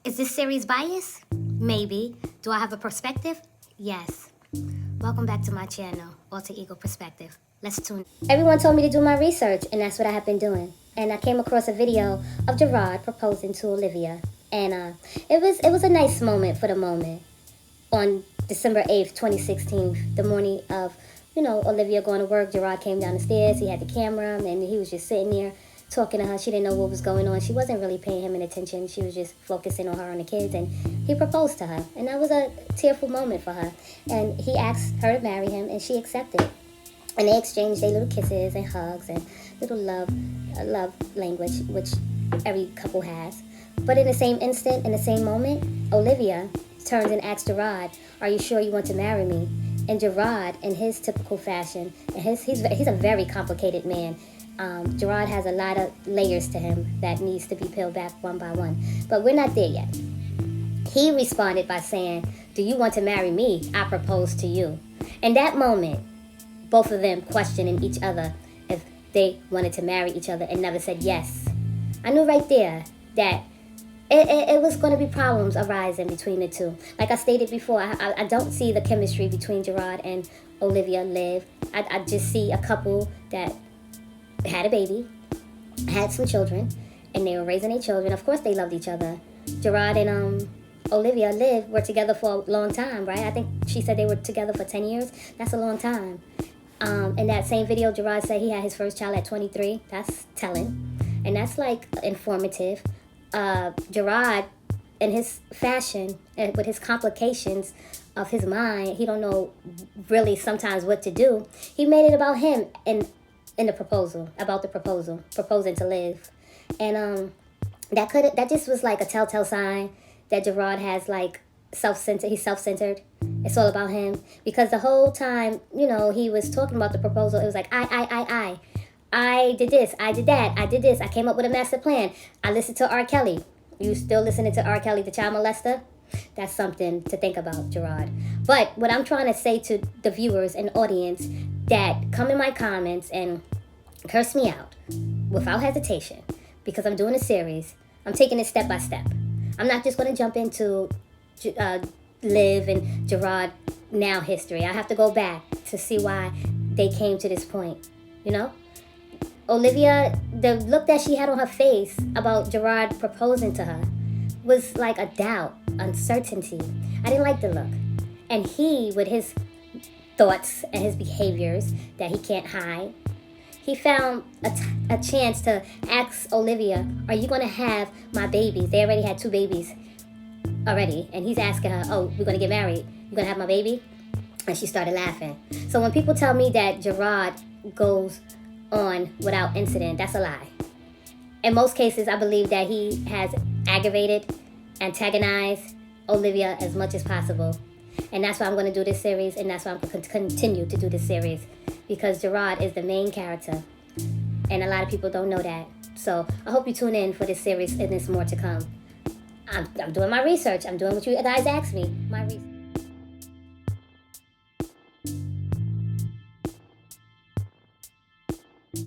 Is this series biased? Maybe. Do I have a perspective? Yes. Welcome back to my channel, Alter Ego Perspective. Let's tune in. Everyone told me to do my research, and that's what I have been doing. And I came across a video of Jerrod proposing to Olivia. And it was a nice moment for the moment. On December 8th, 2016, the morning of, Olivia going to work, Jerrod came down the stairs. He had the camera, and he was just sitting there talking to her. She didn't know what was going on. She wasn't really paying him any attention. She was just focusing on her and the kids, and he proposed to her. And that was a tearful moment for her. And he asked her to marry him, and she accepted. And they exchanged their little kisses and hugs and little love language, which every couple has. But in the same instant, in the same moment, Olivia turns and asks Jerrod, "Are you sure you want to marry me?" And Jerrod, in his typical fashion, and he's a very complicated man. Jerrod has a lot of layers to him that needs to be peeled back one by one. But we're not there yet. He responded by saying, "Do you want to marry me? I propose to you." In that moment, both of them questioning each other if they wanted to marry each other and never said yes. I knew right there that it was going to be problems arising between the two. Like I stated before, I don't see the chemistry between Jerrod and Olivia live. I just see a couple that had a baby, had some children, and they were raising their children. Of course they loved each other. Jerrod and Olivia were together for a long time, right? I think she said they were together for 10 years. That's a long time. In that same video, Jerrod said he had his first child at 23. That's telling. And that's like informative. Jerrod, in his fashion, with his complications of his mind, he don't know really sometimes what to do. He made it about him in the proposal, proposing to live. And that just was like a telltale sign that Jerrod has like he's self-centered. It's all about him. Because the whole time, he was talking about the proposal, it was like, I did this, I did that, I did this, I came up with a master plan, I listened to R. Kelly. You still listening to R. Kelly, the child molester? That's something to think about, Jerrod. But what I'm trying to say to the viewers and audience that come in my comments and curse me out without hesitation, because I'm doing a series, I'm taking it step by step. I'm not just going to jump into Liv and Jerrod now history. I have to go back to see why they came to this point, Olivia, the look that she had on her face about Jerrod proposing to her was like a doubt, uncertainty. I didn't like the look. And he, with his thoughts and his behaviors that he can't hide, he found a chance to ask Olivia, "Are you going to have my babies?" They already had 2 babies already. And he's asking her, "Oh, we're going to get married. You going to have my baby?" And she started laughing. So when people tell me that Jerrod goes on without incident, that's a lie. In most cases, I believe that he has aggravated, antagonized Olivia as much as possible. And that's why I'm going to do this series, and that's why I'm going to continue to do this series, because Jerrod is the main character, and a lot of people don't know that. So I hope you tune in for this series, and there's more to come. I'm doing my research. I'm doing what you guys asked me. My research.